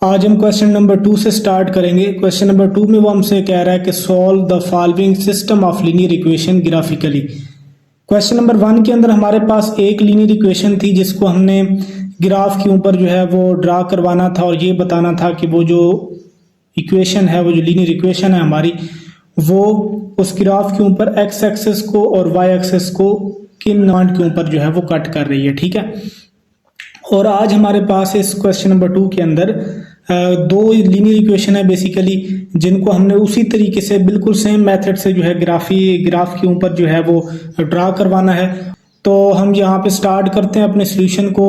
आज हम question number 2 से स्टार्ट करेंगे। क्वेश्चन नंबर 2 में वो हमसे कह रहा है कि solve the following system of linear equation graphically. Question number 1 के अंदर हमारे पास एक लीनियर इक्वेशन थी जिसको हमने ग्राफ के ऊपर जो है वो ड्रा करवाना था और ये बताना था कि वो जो इक्वेशन है, वो जो लीनियर इक्वेशन है हमारी, वो उस ग्राफ के ऊपर एक्स एक्सेस को और वाई एक्सेस को किन पॉइंट के ऊपर जो है वो कट कर रही है। ठीक है, और आज हमारे पास इस क्वेश्चन नंबर 2 के अंदर दो लीनियर इक्वेशन है बेसिकली, जिनको हमने उसी तरीके से बिल्कुल सेम मेथड से जो है ग्राफ के ऊपर जो है वो ड्रा करवाना है। तो हम यहाँ पे स्टार्ट करते हैं अपने सॉल्यूशन को।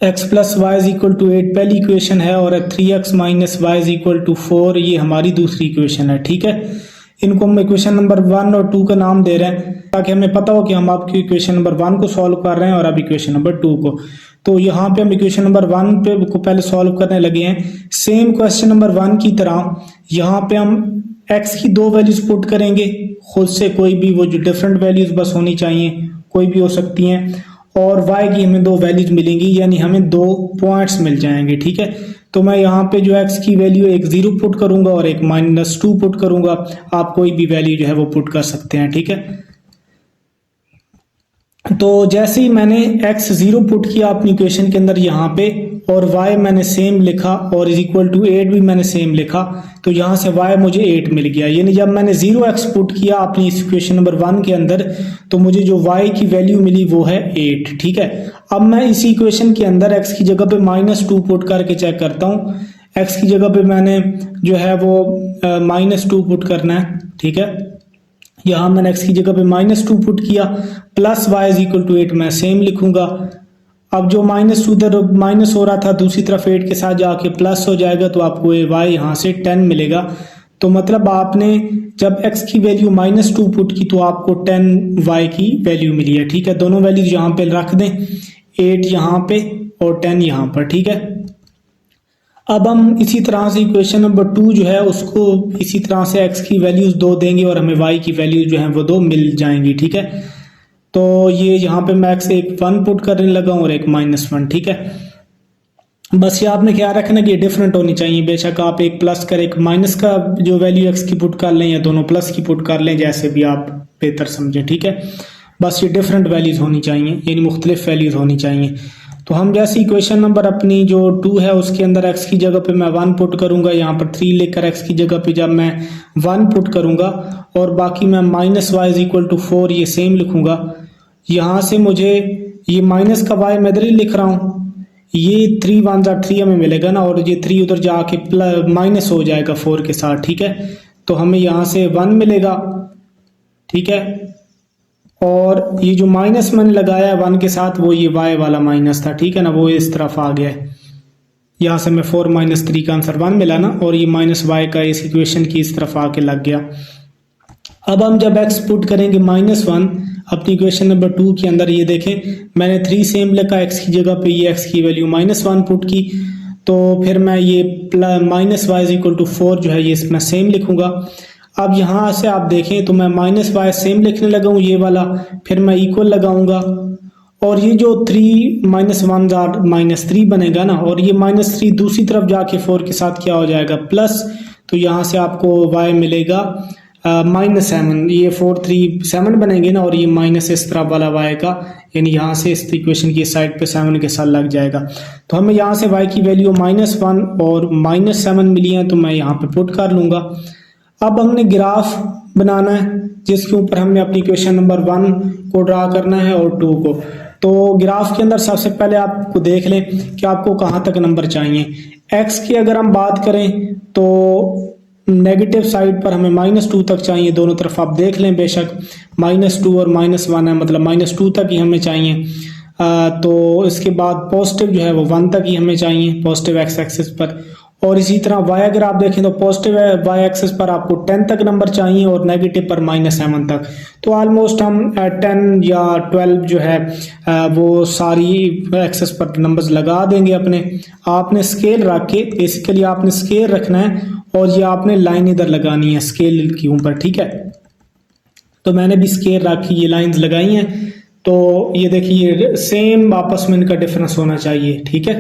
x plus y is equal to 8 पहली इक्वेशन है और 3x minus y is equal to 4 ये हमारी दूसरी इक्वेशन है। ठीक है, इनको हम इक्वेशन नंबर 1 और 2 का नाम दे रहे हैं ताकि हमें पता हो कि हम आपकी इक्वेशन नंबर 1 को सॉल्व कर रहे हैं और अब इक्वेशन नंबर 2 को। तो यहाँ पे हम इक्वेशन नंबर 1 पे को पहले सॉल्व करने लगे हैं। सेम क्वेश्चन नंबर 1 की तरह यहाँ पे हम x की दो वैल्यूज पुट करेंगे, खुद से कोई भी, वो जो डिफरेंट वैल्यूज बस होनी चाहिए, कोई भी हो सकती हैं, और y की हमें दो वैल्यूज मिलेंगी, यानी हमें दो पॉइंट्स मिल जाएंगे। ठीक है, तो मैं यहाँ पे जो x की वैल्यू एक 0 पुट करूंगा और एक -2 पुट करूंगा। आप कोई भी वैल्यू जो है वो पुट कर सकते हैं। ठीक है, तो जैसे ही मैंने x 0 पुट किया अपनी इक्वेशन के अंदर यहाँ पे, और y मैंने सेम लिखा और इज इक्वल टू 8 भी मैंने सेम लिखा, तो यहाँ से y मुझे 8 मिल गया। यानी जब मैंने 0x पुट किया अपनी इस इक्वेशन नंबर 1 के अंदर, तो मुझे जो y की वैल्यू मिली वो है 8। ठीक है, अब मैं इसी इक्वेशन के अंदर x की जगह पे -2 पुट करके चेक करता हूँ। x की जगह पे मैंने जो है वो -2 पुट करना है। ठीक है, यहाँ मैंने x की जगह पे -2 पुट किया, plus y is equal to 8 मैं सेम लिखूंगा। अब जो -2 उधर माइनस हो रहा था, दूसरी तरफ 8 के साथ जाके प्लस हो जाएगा, तो आपको y यहाँ से 10 मिलेगा। तो मतलब आपने जब x की वैल्यू -2 पुट की तो आपको 10y की वैल्यू मिली है। ठीक है, दोनों वैल्यूज यहाँ पे रख दें, 8 यहाँ पे और 10 यहाँ पर। ठीक है, अब हम इसी तरह से इक्वेशन नंबर 2 जो है उसको इसी तरह से x की वैल्यूज 2 देंगे और हमें y की वैल्यूज जो है वो 2 मिल जाएंगी। ठीक है, तो ये यहाँ पे मैं x एक 1 पुट करने लगा हूँ और एक -1। ठीक है, बस ये आपने ख्याल रखना कि ये डिफरेंट होनी चाहिए। बेशक आप एक प्लस कर एक माइनस का जो वैल्यू x की पुट कर लें या दोनों प्लस की पुट कर लें, जैसे भी आप बेहतर समझें। ठीक है, बस ये डिफरेंट वैल्यूज होनी चाहिए, यानी मुख्तलिफ वैल्यूज होनी चाहिए। तो हम जैसे इक्वेशन नंबर अपनी जो 2 है उसके अंदर x की जगह पे मैं 1 पुट करूंगा, यहाँ पर 3 लेकर x की जगह पे जब मैं 1 पुट करूंगा, और बाकी मैं -y इज इक्वल टू 4 ये सेम लिखूंगा। यहाँ से मुझे ये माइनस का y मैं इधर ही लिख रहा हूँ, ये 3 1 जा 3 हमें मिलेगा ना, और ये 3 उधर जाके माइनस हो जाएगा 4 के साथ। ठीक है, तो हमें यहाँ से 1 मिलेगा। ठीक है, और ये जो माइनस मैंने लगाया है 1 के साथ, वो ये y वाला माइनस था। ठीक है ना, वो इस तरफ आ गया है। यहाँ से मैं 4 - 3 का आंसर 1 मिला ना, और ये -y का इस इक्वेशन की इस तरफ आके लग गया। अब हम जब x पुट करेंगे -1 अपनी इक्वेशन नंबर 2 के अंदर, ये देखें मैंने 3 सेम लिखा, x की जगह पे ये x की वैल्यू -1 पुट की, तो फिर मैं ये -y इज इक्वल टू 4 जो है ये मैं सेम लिखूंगा। अब यहाँ से आप देखें तो मैं -y सेम लिखने लगा हूँ, ये वाला, फिर मैं इक्वल लगाऊंगा, और ये जो 3 -1 -3 बनेगा ना, और ये -3 दूसरी तरफ जाके 4 के साथ क्या हो जाएगा, प्लस, तो यहाँ से आपको y मिलेगा -7। ये 4 3 7 बनेंगे ना, और ये माइनस इस तरफ वाला y का, यानी यहाँ से इस इक्वेशन की साइड पे 7 के साथ लग जाएगा। तो हमें यहाँ से y की वैल्यू -1 और -7 मिली है, तो मैं यहाँ पे पुट कर लूंगा। अब हमने ग्राफ बनाना है जिसके ऊपर हमने अपनी इक्वेशन नंबर 1 को ड्रा करना है और 2 को। तो ग्राफ के अंदर सबसे पहले आपको देख लें कि आपको कहाँ तक नंबर चाहिए। x की अगर हम बात करें तो नेगेटिव साइड पर हमें -2 तक चाहिए, दोनों तरफ आप देख लें, बेशक -2 और -1 है, मतलब -2 तक ही हमें चाहिए। तो इसके बाद पॉजिटिव जो है वो 1 तक ही हमें चाहिए, पॉजिटिव x एक्सिस पर। और इसी तरह y अगर आप देखें तो पॉजिटिव y एक्सिस पर आपको 10 तक नंबर चाहिए और नेगेटिव पर -7 तक। तो ऑलमोस्ट हम 10 या 12 जो है वो सारी एक्सिस पर नंबर्स लगा देंगे अपने। आपने स्केल रख के, बेसिकली आपने स्केल रखना है और ये आपने लाइन इधर लगानी है स्केल के ऊपर। ठीक है, तो मैंने भी स्केल रखी, ये लाइंस लगाई हैं, तो ये देखिए सेम आपस में इनका डिफरेंस होना चाहिए। ठीक है,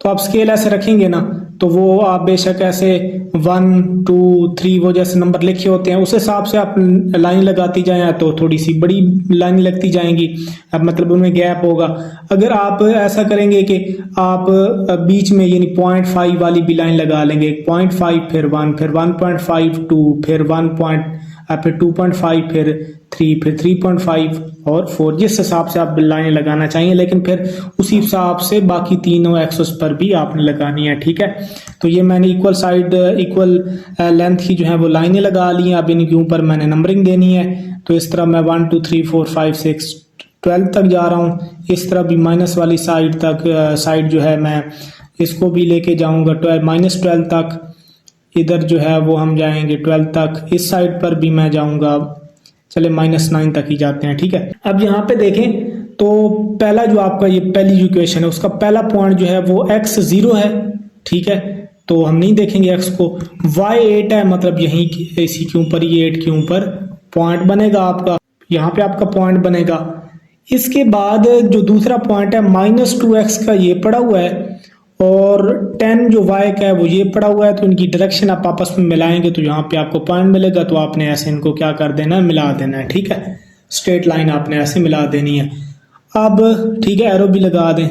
तो आप स्केल ऐसे रखेंगे ना, तो वो आप बेशक ऐसे 1 2 3 वो जैसे नंबर लिखे होते हैं उस हिसाब से आप लाइन लगाती जाएं, तो थोड़ी सी बड़ी लाइन लगती जाएंगी, अब मतलब उनमें गैप होगा। अगर आप ऐसा करेंगे कि आप बीच में यानी 0.5 वाली भी लाइन लगा लेंगे, 0.5 फिर 1 फिर 1.5 2 फिर 1 फिर 2.5 फिर 3 फिर 3.5 और 4, जिस हिसाब से आप लाइनें लगाना चाहिए, लेकिन फिर उसी हिसाब से बाकी तीनों एक्सेस पर भी आपने लगानी है। ठीक है, तो ये मैंने इक्वल साइड इक्वल लेंथ की जो है वो लाइनें लगा ली हैं। अब इनके ऊपर मैंने नंबरिंग देनी है, तो इस तरह मैं 1 2 3 4 5 6 12 तक जा रहा हूँ। इस तरह भी माइनस वाली साइड तक साइड जो है मैं इसको भी लेके जाऊंगा -12 तक। इधर जो है वो हम जाएंगे 12 तक, इस साइड पर भी मैं जाऊंगा, चले -9 तक ही जाते हैं। ठीक है, अब यहाँ पे देखें तो पहला जो आपका ये पहली जो इक्वेशन है उसका पहला पॉइंट जो है वो x0 है। ठीक है, तो हम नहीं देखेंगे x को, y8 है, मतलब यहीं इसी के ऊपर, ये 8 के ऊपर पॉइंट बनेगा आपका, यहाँ पे आपका पॉइंट बनेगा। इसके बाद जो दूसरा पॉइंट है -2x का ये पड़ा हुआ है, और 10 जो y का है वो ये पड़ा हुआ है, तो इनकी डायरेक्शन आप आपस में मिलाएंगे तो यहाँ पे आपको पॉइंट मिलेगा। तो आपने ऐसे इनको क्या कर देना है, मिला देना है। ठीक है, स्ट्रेट लाइन आपने ऐसे मिला देनी है। अब ठीक है, एरो भी लगा दें।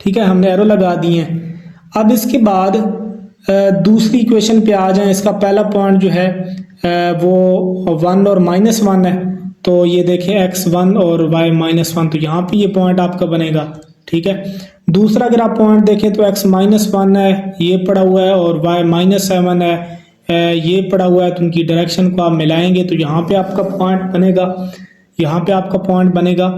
ठीक है, हमने एरो लगा दी है। अब इसके बाद दूसरी इक्वेशन पे आ जाए। इसका पहला पॉइंट जो है वो 1 और -1 है, तो ये देखिए x1 और y -1, तो यहाँ पे ये पॉइंट आपका बनेगा। ठीक है, दूसरा अगर आप पॉइंट देखें तो x -1 है, ये पड़ा हुआ है, और y -7 है, ये पड़ा हुआ है, तो उनकी डायरेक्शन को आप मिलाएंगे तो यहाँ पे आपका पॉइंट बनेगा, यहाँ पे आपका पॉइंट बनेगा।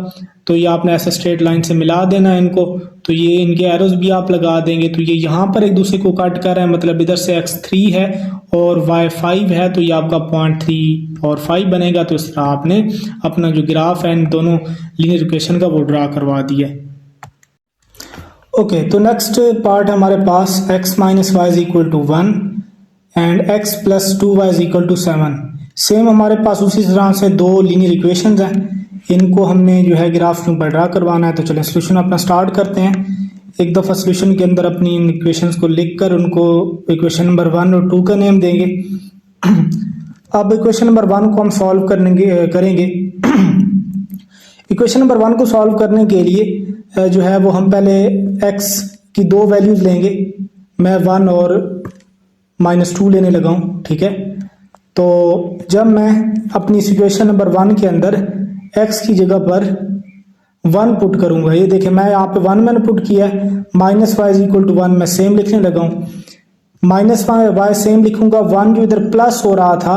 तो ये आपने ऐसे स्ट्रेट लाइन से मिला देना है इनको, तो ये इनके एरोज भी आप लगा देंगे, तो ये यहाँ पर एक दूसरे को कट कर रहे हैं, मतलब इधर से x3 है और y5 है, तो ये आपका पॉइंट 3 और 5 बनेगा। तो इस तरह आपने अपना जो ग्राफ है इन दोनों लीनियर इक्वेशन का वो ड्रा करवा दिया। ओके, तो नेक्स्ट पार्ट हमारे पास x - y = 1 and x + 2y = 7। Same हमारे पास उसी तरह से दो लीनियर इक्वेशंस हैं, इनको हमने जो है ग्राफ के ऊपर ड्रा करवाना है। तो चलें सोल्यूशन अपना स्टार्ट करते हैं। एक दफ़ा सोल्यूशन के अंदर अपनी इन इक्वेशंस को लिखकर उनको इक्वेशन नंबर 1 और 2 का नेम देंगे। अब इक्वेशन नंबर 1 को हम सॉल्व करेंगे। इक्वेशन नंबर 1 को सॉल्व करने के लिए जो है वो हम पहले x की दो वैल्यूज लेंगे। मैं 1 और -2 लेने लगा हूँ। ठीक है, तो जब मैं अपनी इक्वेशन नंबर 1 के अंदर x की जगह पर 1 पुट करूंगा, ये देखिए मैं यहाँ पे 1 मैंने पुट किया है, -y = 1 मैं सेम लिखने लगा हूँ, -y सेम लिखूंगा, 1 जो इधर प्लस हो रहा था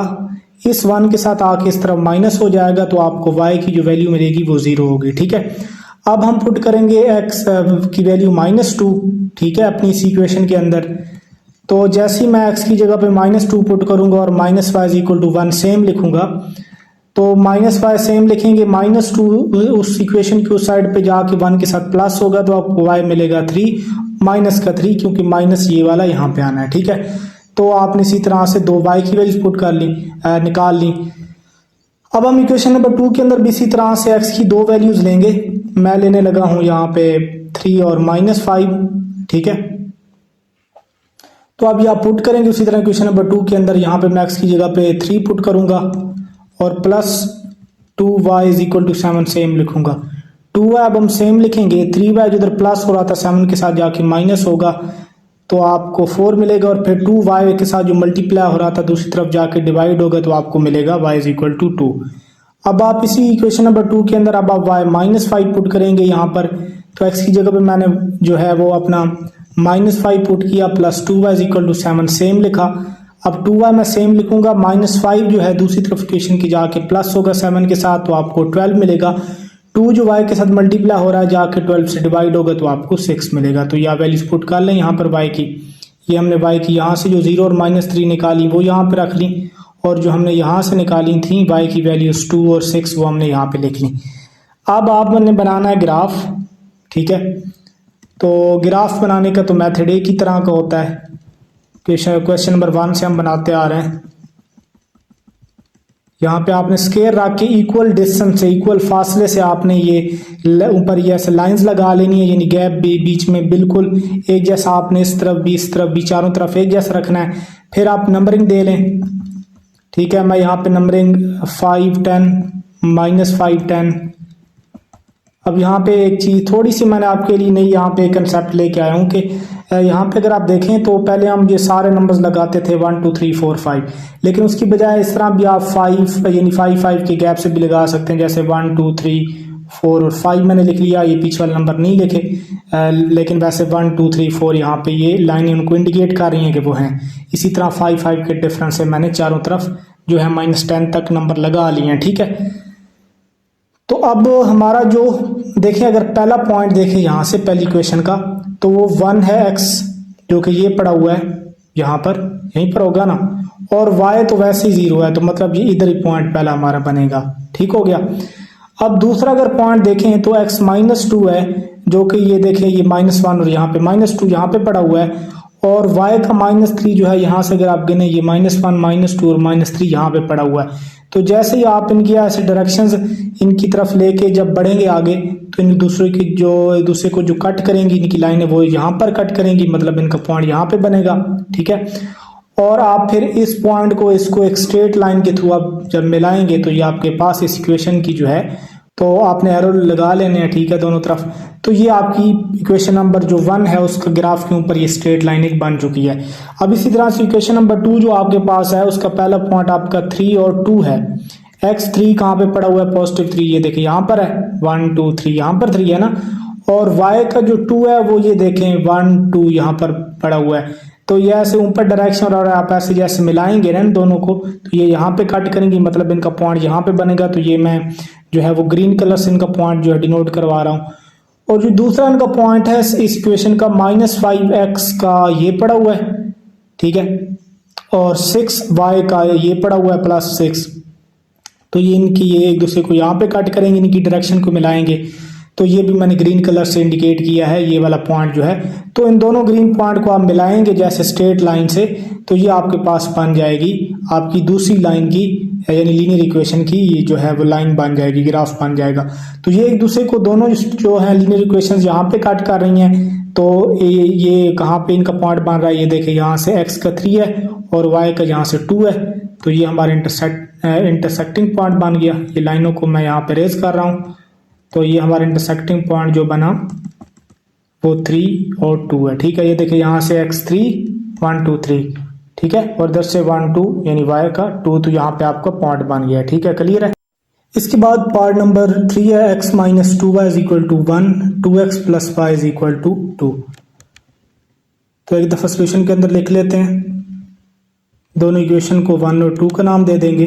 इस 1 के साथ आके इस तरफ माइनस हो जाएगा, तो आपको y की जो वैल्यू मिलेगी वो 0 होगी। ठीक है, अब हम पुट करेंगे x की वैल्यू -2। ठीक है, अपनी इस इक्वेशन के अंदर, तो जैसे ही मैं x की जगह पे -2 पुट करूंगा और -y = 1 सेम लिखूंगा, तो -y सेम लिखेंगे, -2 उस इक्वेशन की उस साइड पे जाके 1 के साथ प्लस होगा, तो आपको y मिलेगा 3 -3, क्योंकि माइनस ये वाला यहाँ पे आना है। ठीक है, तो आपने इसी तरह से दो y की वैल्यूज पुट कर ली, निकाल ली। अब हम इक्वेशन नंबर 2 के अंदर भी इसी तरह से x की दो वैल्यूज लेंगे। मैं लेने लगा हूँ यहाँ पे 3 और -5। ठीक है, तो अब आप पुट करेंगे उसी तरह इक्वेशन नंबर 2 के अंदर, यहाँ पे मैं x की जगह पे 3 पुट करूंगा और +2y = 7 सेम लिखूंगा। 2y अब हम सेम लिखेंगे, 3y जो इधर प्लस हो रहा था 7 के साथ जाके माइनस होगा, तो आपको 4 मिलेगा, और फिर 2y के साथ जो मल्टीप्लाई हो रहा था दूसरी तरफ जाके डिवाइड होगा, तो आपको मिलेगा y = 2। अब आप इसी इक्वेशन नंबर 2 के अंदर अब आप y -5 पुट करेंगे यहाँ पर, तो x की जगह पे मैंने जो है वो अपना -5 पुट किया, +2y = 7 सेम लिखा। अब 2y मैं सेम लिखूंगा, -5 जो है दूसरी तरफ इक्वेशन की जाके प्लस होगा 7 के साथ, तो आपको 12 मिलेगा। 2 जो y के साथ मल्टीप्लाई हो रहा है जाके 12 से डिवाइड होगा, तो आपको 6 मिलेगा। तो यह वैल्यूज पुट कर लें यहाँ पर y की, ये हमने y की यहाँ से जो 0 और -3 निकाली वो यहाँ पे रख ली, और जो हमने यहाँ से निकाली थी y की वैल्यूज 2 और 6 वो हमने यहाँ पे लिख ली। अब आपने बनाना है ग्राफ। ठीक है, तो ग्राफ बनाने का तो मेथड एक ही तरह का होता है, क्वेश्चन नंबर 1 से हम बनाते आ रहे हैं। यहाँ पे आपने स्केयर रख के इक्वल डिस्टेंस से, इक्वल फासले से आपने ये ऊपर ये ऐसे लाइंस लगा लेनी है, यानी गैप भी बीच में बिल्कुल एक जैसा आपने इस तरफ भी चारों तरफ एक जैसा रखना है। फिर आप नंबरिंग दे लें, ठीक है। मैं यहाँ पे नंबरिंग 5 10 -5 10। अब यहाँ पे एक चीज़ थोड़ी सी मैंने आपके लिए नई यहाँ पे कंसेप्ट लेके आया हूँ कि यहाँ पे अगर आप देखें तो पहले हम ये सारे नंबर्स लगाते थे 1 2 3 4 5, लेकिन उसकी बजाय इस तरह भी आप 5 यानी 5 के गैप से भी लगा सकते हैं, जैसे 1 2 3 4 और 5 मैंने लिख लिया, ये पीछे वाले नंबर नहीं लिखे, लेकिन वैसे 1 2 3 4 यहाँ पे ये लाइनें उनको इंडिकेट कर रही हैं कि वो हैं। इसी तरह 5 के डिफरेंस से मैंने चारों तरफ जो है -10 तक नंबर लगा लिए हैं, ठीक है। तो अब हमारा जो देखिए, अगर पहला पॉइंट देखें यहाँ से पहली इक्वेशन का, तो वो 1 है x जो कि ये पड़ा हुआ है यहाँ पर, यहीं पर होगा ना, और y तो वैसे ही 0 है, तो मतलब ये इधर ही पॉइंट पहला हमारा बनेगा, ठीक हो गया। अब दूसरा अगर पॉइंट देखें तो x -2 है, जो कि ये देखें ये -1 और यहाँ पे -2 यहाँ पे पड़ा हुआ है, और y का -3 जो है यहाँ से अगर आप गिने ये -1 -2 और -3 यहाँ पे पड़ा हुआ है। तो जैसे ही आप इनकी ऐसे डायरेक्शंस इनकी तरफ लेके जब बढ़ेंगे आगे, तो इन दूसरे को जो कट करेंगी इनकी लाइनें वो यहाँ पर कट करेंगी, मतलब इनका पॉइंट यहाँ पे बनेगा, ठीक है। और आप फिर इस पॉइंट को इसको एक स्ट्रेट लाइन के थ्रू आप जब मिलाएंगे तो ये आपके पास इस इक्वेशन की जो है, तो आपने एरो लगा लेने हैं, ठीक है, दोनों तरफ। तो ये आपकी इक्वेशन नंबर जो 1 है उसका ग्राफ के ऊपर ये स्ट्रेट लाइन एक बन चुकी है। अब इसी तरह से इक्वेशन नंबर 2 जो आपके पास है उसका पहला पॉइंट आपका 3 और 2 है। x3 कहाँ पे पड़ा हुआ है, +3, ये देखिए यहाँ पर है 1 2 3, यहाँ पर 3 है ना, और y का जो 2 है वो ये देखें 1 2 यहाँ पर पड़ा हुआ है। तो ये ऐसे ऊपर डायरेक्शन और आप ऐसे जैसे मिलाएंगे ना दोनों को, तो ये यहाँ पे कट करेंगे, मतलब इनका पॉइंट यहाँ पे बनेगा। तो ये मैं जो है वो ग्रीन कलर से इनका पॉइंट जो है डिनोट करवा रहा हूँ। और जो दूसरा इनका पॉइंट है इस इक्वेशन का -5x का ये पड़ा हुआ है, ठीक है, और 6y का ये पड़ा हुआ है +6। तो ये इनकी ये एक दूसरे को यहाँ पे कट करेंगे, इनकी डायरेक्शन को मिलाएंगे। तो ये भी मैंने ग्रीन कलर से इंडिकेट किया है ये वाला पॉइंट जो है। तो इन दोनों ग्रीन पॉइंट को आप मिलाएंगे जैसे स्ट्रेट लाइन से, तो ये आपके पास बन जाएगी आपकी दूसरी लाइन की यानी लीनियर इक्वेशन की ये जो है वो लाइन बन जाएगी, ग्राफ बन जाएगा। तो ये एक दूसरे को दोनों जो है लीनियर इक्वेशन यहाँ पे कट कर रही हैं। तो ये कहाँ पे इनका पॉइंट बन रहा है, ये देखिए यहाँ से x का 3 है और y का यहाँ से 2 है। तो ये हमारा इंटरसेक्टिंग पॉइंट बन गया। ये लाइनों को मैं यहाँ पे रेज कर रहा हूँ। तो ये हमारा इंटरसेक्टिंग पॉइंट जो बना वो 3 और 2 है, ठीक है। ये देखिए यहाँ से x3 1 2 3, ठीक है, और इधर से 1 2 यानी y का 2, तो यहाँ पे आपका पॉइंट बन गया, ठीक है, क्लियर है। इसके बाद पार्ट नंबर 3 है x -2y = 1 2x + y = 2। तो एक दफा सोल्यूशन के अंदर लिख लेते हैं, दोनों इक्वेशन को 1 और 2 का नाम दे देंगे।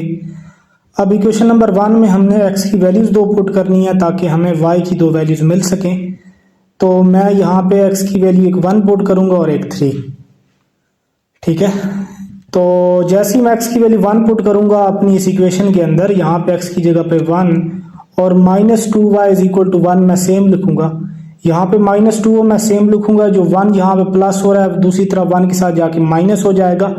अब इक्वेशन नंबर 1 में हमने x की वैल्यूज 2 पुट करनी है ताकि हमें y की 2 वैल्यूज मिल सकें। तो मैं यहाँ पे x की वैल्यू एक 1 पुट करूंगा और एक 3, ठीक है। तो जैसे ही मैं x की वैल्यू 1 पुट करूंगा अपनी इस इक्वेशन के अंदर, यहाँ पे x की जगह पे 1 और -2y = 1 मैं सेम लिखूंगा। यहाँ पे -2 मैं सेम लिखूंगा, जो 1 यहाँ पे प्लस हो रहा है दूसरी तरफ 1 के साथ जाके माइनस हो जाएगा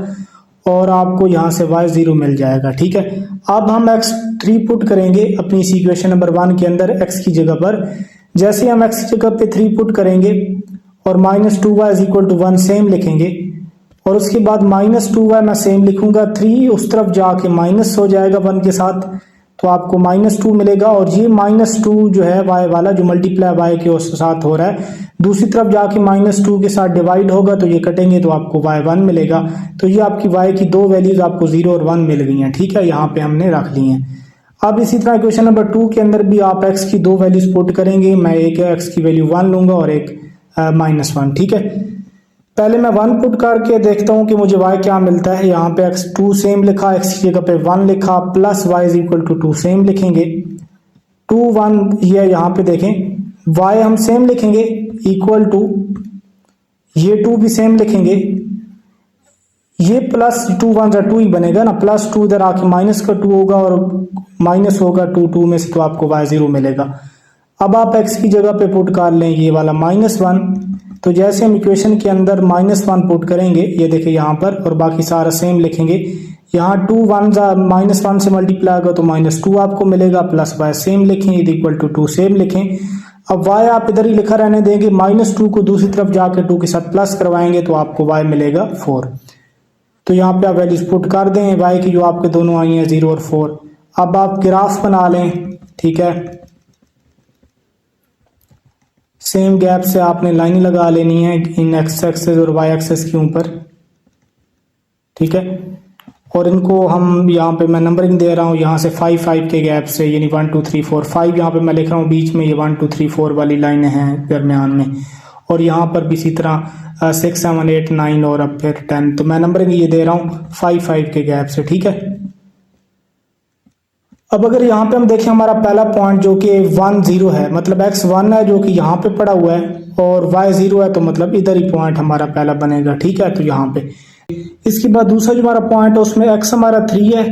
और आपको यहाँ से y 0 मिल जाएगा, ठीक है। अब हम x3 पुट करेंगे अपनी इस इक्वेशन नंबर 1 के अंदर x की जगह पर। जैसे हम x की जगह पे 3 पुट करेंगे और -2y = 1 सेम लिखेंगे, और उसके बाद -2y मैं सेम लिखूंगा, 3 उस तरफ जाके माइनस हो जाएगा 1 के साथ, तो आपको -2 मिलेगा। और ये -2 जो है y वाला जो मल्टीप्लाई y के साथ हो रहा है, दूसरी तरफ जाके -2 के साथ डिवाइड होगा, तो ये कटेंगे तो आपको y 1 मिलेगा। तो ये आपकी y की 2 वैल्यूज आपको 0 और 1 मिल गई हैं, ठीक है, यहाँ पे हमने रख ली हैं। अब इसी तरह क्वेश्चन नंबर 2 के अंदर भी आप x की 2 वैल्यूज पुट करेंगे। मैं एक x की वैल्यू 1 लूंगा और एक -1, ठीक है। पहले मैं 1 पुट करके देखता हूँ कि मुझे y क्या मिलता है। यहाँ पे x2 सेम लिखा, x की जगह पे 1 लिखा, प्लस y = 2 सेम लिखेंगे। 2 1 ये यहाँ पे देखें, y हम सेम लिखेंगे इक्वल टू, ये 2 भी सेम लिखेंगे, ये प्लस 2 1 2 ही बनेगा ना, +2 इधर आके माइनस का 2 होगा और माइनस होगा 2 में से, तो आपको y 0 मिलेगा। अब आप x की जगह पे पुट कर लें ये वाला -1, तो जैसे हम इक्वेशन के अंदर -1 पुट करेंगे, ये देखिए यहाँ पर, और बाकी सारा सेम लिखेंगे। यहाँ 2 -1 से मल्टीप्लाई होगा तो -2 आपको मिलेगा, प्लस y सेम लिखें, इज इक्वल टू 2 सेम लिखें। अब y आप इधर ही लिखा रहने देंगे, -2 को दूसरी तरफ जाकर 2 के साथ प्लस करवाएंगे तो आपको y मिलेगा 4। तो यहाँ पे आप वैल्यूज पुट कर दें y की जो आपके दोनों आई हैं 0 और 4। अब आप ग्राफ बना लें, ठीक है। सेम गैप से आपने लाइन लगा लेनी है इन x एक्सेस और y एक्सेस के ऊपर, ठीक है। और इनको हम यहाँ पे मैं नंबरिंग दे रहा हूँ यहाँ से 5 5 के गैप से, यानी 1 2 3 4 5 यहाँ पे मैं लिख रहा हूँ बीच में, ये 1 2 3 4 वाली लाइनें हैं दरमियान में, और यहाँ पर भी इसी तरह 6 7 8 9 और अब फिर 10। तो मैं नंबरिंग ये दे रहा हूँ 5 5 के गैप से, ठीक है। अब अगर यहाँ पे हम देखें हमारा पहला पॉइंट जो कि 1 0 है, मतलब x 1 है जो कि यहाँ पे पड़ा हुआ है, और y 0 है, तो मतलब इधर ही पॉइंट हमारा पहला बनेगा, ठीक है। तो यहाँ पे इसके बाद दूसरा जो हमारा पॉइंट है उसमें x हमारा 3 है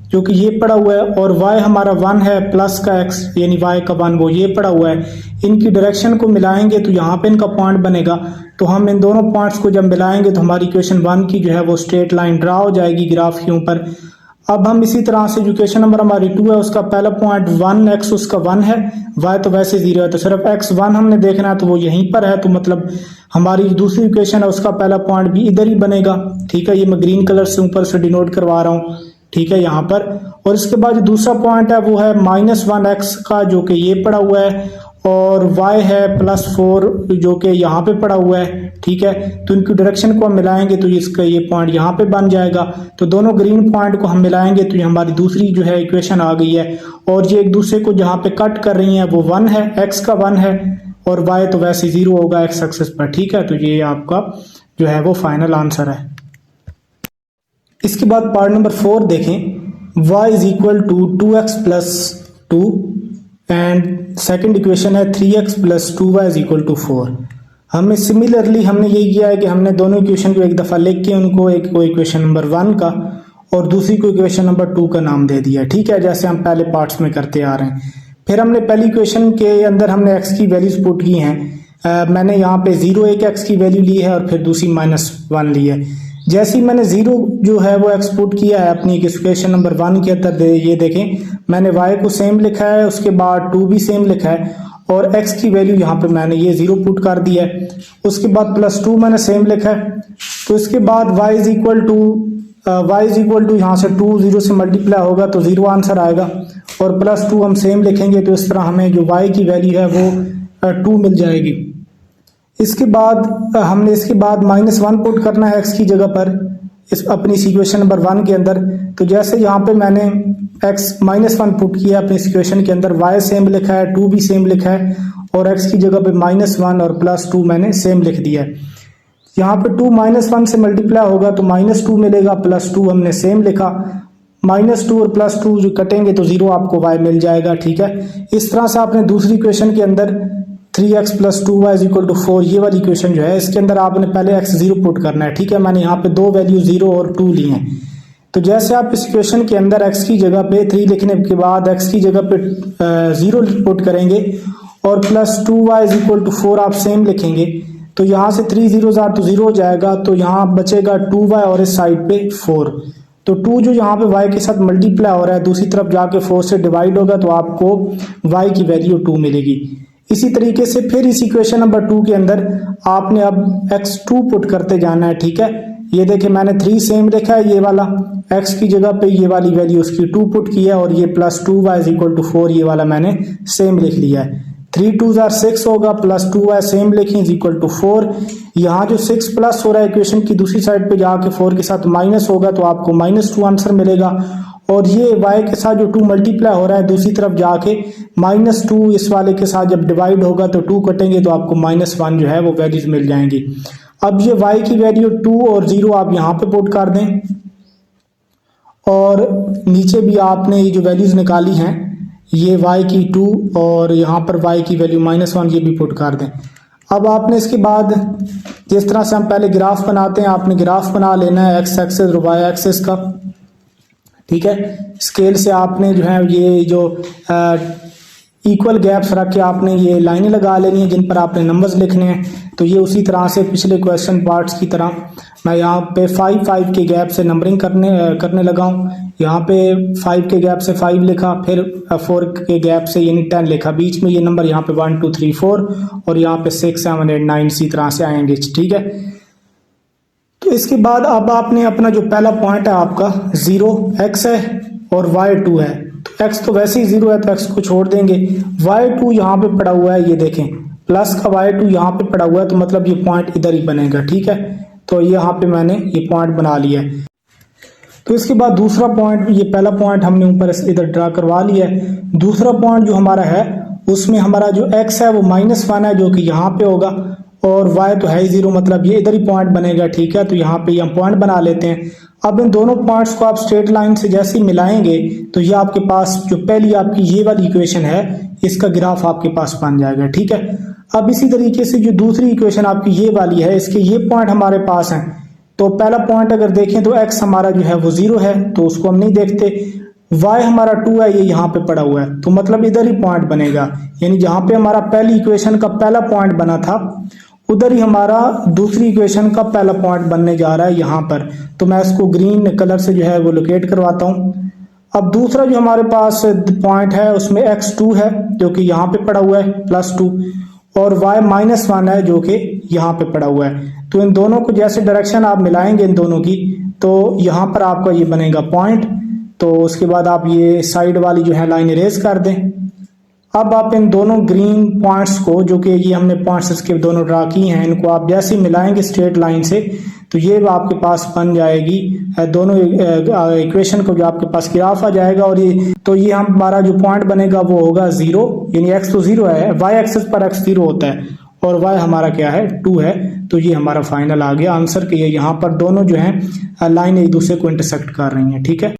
जो कि ये पड़ा हुआ है, और y हमारा 1 है प्लस का x, यानी y का 1 वो ये पड़ा हुआ है। इनकी डायरेक्शन को मिलाएंगे तो यहाँ पे इनका पॉइंट बनेगा। तो हम इन दोनों पॉइंट्स को जब मिलाएंगे तो हमारी इक्वेशन 1 की जो है वो स्ट्रेट लाइन ड्रा हो जाएगी ग्राफ के ऊपर। अब हम इसी तरह से इक्वेशन नंबर हमारी 2 है, उसका पहला पॉइंट 1 x उसका 1 है, y तो वैसे 0 है, तो सिर्फ x 1 हमने देखना है तो वो यहीं पर है। तो मतलब हमारी दूसरी इक्वेशन है उसका पहला पॉइंट भी इधर ही बनेगा, ठीक है। ये मैं ग्रीन कलर से ऊपर से डिनोट करवा रहा हूँ, ठीक है, यहाँ पर। और इसके बाद जो दूसरा पॉइंट है वो है -1x का जो कि ये पड़ा हुआ है, और y है +4 जो कि यहाँ पे पड़ा हुआ है, ठीक है। तो इनकी डायरेक्शन को हम मिलाएंगे तो इसका ये पॉइंट यहाँ पे बन जाएगा। तो दोनों ग्रीन पॉइंट को हम मिलाएंगे तो ये हमारी दूसरी जो है इक्वेशन आ गई है। और ये एक दूसरे को जहाँ पे कट कर रही है वो 1 है, x का 1 है, और y तो वैसे 0 होगा x एक्सिस पर, ठीक है। तो ये आपका जो है वो फाइनल आंसर है। इसके बाद पार्ट नंबर 4 देखें, y is equal to 2x + 2 and second equation है 3x + 2y is equal to 4। हमें सिमिलरली हमने यही किया है कि हमने दोनों इक्वेशन को एक दफ़ा लिख के उनको एक को इक्वेशन नंबर 1 का और दूसरी को इक्वेशन नंबर 2 का नाम दे दिया, ठीक है, जैसे हम पहले पार्ट्स में करते आ रहे हैं। फिर हमने पहली इक्वेशन के अंदर हमने x की वैल्यूज पुट की हैं। मैंने यहाँ पे 0 एक x की वैल्यू ली है और फिर दूसरी -1 ली है। जैसे ही मैंने 0 जो है वो एक्सपोर्ट किया है अपनी इक्वेशन नंबर 1 के अंदर, ये देखें मैंने y को सेम लिखा है, उसके बाद 2 भी सेम लिखा है, और x की वैल्यू यहाँ पे मैंने ये 0 पुट कर दिया है। उसके बाद +2 मैंने सेम लिखा है। तो इसके बाद y इज इक्वल टू यहाँ से 2 0 से मल्टीप्लाई होगा तो 0 आंसर आएगा, और +2 हम सेम लिखेंगे तो इस तरह हमें जो y की वैल्यू है वो 2 मिल जाएगी। इसके बाद हमने इसके बाद -1 पुट करना है x की जगह पर इस अपनी इक्वेशन नंबर 1 के अंदर। तो जैसे यहाँ पे मैंने x -1 पुट किया अपनी इक्वेशन के अंदर, y सेम लिखा है, 2 भी सेम लिखा है, और x की जगह पे -1 और +2 मैंने सेम लिख दिया है। यहाँ पे 2 -1 से मल्टीप्लाई होगा तो -2 मिलेगा, +2 हमने सेम लिखा। -2 और +2 जो कटेंगे तो 0 आपको y मिल जाएगा, ठीक है। इस तरह से आपने दूसरी इक्वेशन के अंदर 3x + 2y is equal to 4 ये वाली इक्वेशन जो है इसके अंदर आपने पहले x 0 पुट करना है, ठीक है। मैंने यहाँ पे दो वैल्यू 0 और 2 ली हैं। तो जैसे आप इस इक्वेशन के अंदर x की जगह पे 3 लिखने के बाद x की जगह पे 0 पुट करेंगे और +2y इज इक्वल टू 4 आप सेम लिखेंगे, तो यहाँ से 3 0 तो 0 हो जाएगा, तो यहाँ बचेगा 2y और इस साइड पे 4। तो 2 जो यहाँ पे y के साथ मल्टीप्लाई हो रहा है दूसरी तरफ जाके 4 से डिवाइड होगा तो आपको y की वैल्यू 2 मिलेगी। इसी तरीके से फिर इस इक्वेशन नंबर 2 के अंदर आपने अब x2 पुट करते जाना है, ठीक है। ये देखिए मैंने 3 सेम लिखा है, ये वाला x की जगह पे ये वाली वैल्यू उसकी 2 पुट की है, और ये +2y इज इक्वल टू 4 ये वाला मैंने सेम लिख लिया है। 3 2 6 होगा, +2y सेम लिखें इज इक्वल टू 4। यहाँ जो 6 प्लस हो रहा है इक्वेशन की दूसरी साइड पे जाके 4 के साथ माइनस होगा तो आपको -2 आंसर मिलेगा, और ये y के साथ जो 2 मल्टीप्लाई हो रहा है दूसरी तरफ जाके -2 इस वाले के साथ जब डिवाइड होगा तो 2 कटेंगे तो आपको -1 जो है वो वैल्यूज मिल जाएंगी। अब ये y की वैल्यू 2 और 0 आप यहाँ पे पुट कर दें, और नीचे भी आपने ये जो वैल्यूज निकाली हैं ये y की 2 और यहाँ पर y की वैल्यू -1 ये भी पुट कर दें। अब आपने इसके बाद जिस तरह से हम पहले ग्राफ बनाते हैं आपने ग्राफ बना लेना है x एक्सिस और y एक्सिस का, ठीक है। स्केल से आपने जो है ये जो इक्वल गैप्स रख के आपने ये लाइनें लगा लेनी है जिन पर आपने नंबर्स लिखने हैं। तो ये उसी तरह से पिछले क्वेश्चन पार्ट्स की तरह मैं यहाँ पे 5 के गैप से नंबरिंग करने लगा हूँ। यहाँ पे 5 के गैप से 5 लिखा, फिर 4 के गैप से यानी 10 लिखा, बीच में ये नंबर यहाँ पे 1 2 3 4 और यहाँ पे 6 7 8 9 इसी तरह से आएंगे। ठीक है, तो इसके बाद अब आपने अपना जो पहला पॉइंट है आपका 0 x है और y 2 है। तो x तो वैसे ही 0 है तो x को छोड़ देंगे। y2 यहाँ पे पड़ा हुआ है, ये देखें प्लस का y2 यहाँ पे पड़ा हुआ है, तो मतलब ये पॉइंट इधर ही बनेगा। ठीक है, तो यहाँ पे मैंने ये पॉइंट बना लिया है। तो इसके बाद दूसरा पॉइंट, ये पहला पॉइंट हमने ऊपर इधर ड्रा करवा लिया है। दूसरा पॉइंट जो हमारा है उसमें हमारा जो x है वो -1 है जो कि यहाँ पे होगा, और y तो है ही 0 मतलब ये इधर ही पॉइंट बनेगा। ठीक है, तो यहाँ पे हम पॉइंट बना लेते हैं। अब इन दोनों पॉइंट्स को आप स्ट्रेट लाइन से जैसे ही मिलाएंगे तो ये आपके पास जो पहली आपकी ये वाली इक्वेशन है इसका ग्राफ आपके पास बन जाएगा। ठीक है, अब इसी तरीके से जो दूसरी इक्वेशन आपकी ये वाली है इसके ये पॉइंट हमारे पास हैं। तो पहला पॉइंट अगर देखें तो x हमारा जो है वो 0 है तो उसको हम नहीं देखते, y हमारा 2 है, ये यहाँ पे पड़ा हुआ है, तो मतलब इधर ही पॉइंट बनेगा। यानी जहाँ पे हमारा पहली इक्वेशन का पहला पॉइंट बना था उधर ही हमारा दूसरी इक्वेशन का पहला पॉइंट बनने जा रहा है यहाँ पर। तो मैं इसको ग्रीन कलर से जो है वो लोकेट करवाता हूँ। अब दूसरा जो हमारे पास पॉइंट है उसमें x2 है जो कि यहाँ पे पड़ा हुआ है +2, और y -1 है जो कि यहाँ पे पड़ा हुआ है। तो इन दोनों को जैसे डायरेक्शन आप मिलाएंगे इन दोनों की तो यहाँ पर आपका ये बनेगा पॉइंट। तो उसके बाद आप ये साइड वाली जो है लाइन इरेज कर दें। अब आप इन दोनों ग्रीन पॉइंट्स को, जो कि ये हमने पॉइंट्स इसके दोनों ड्रा की हैं, इनको आप जैसे मिलाएंगे स्ट्रेट लाइन से तो ये आपके पास बन जाएगी दोनों इक्वेशन को जो आपके पास ग्राफ आ जाएगा। और ये हमारा जो पॉइंट बनेगा वो होगा 0, यानी x तो 0 है, y एक्सिस पर x 0 होता है और y हमारा क्या है 2 है। तो ये हमारा फाइनल आ गया आंसर कि ये यहाँ पर दोनों जो है लाइन एक दूसरे को इंटरसेक्ट कर रही हैं। ठीक है।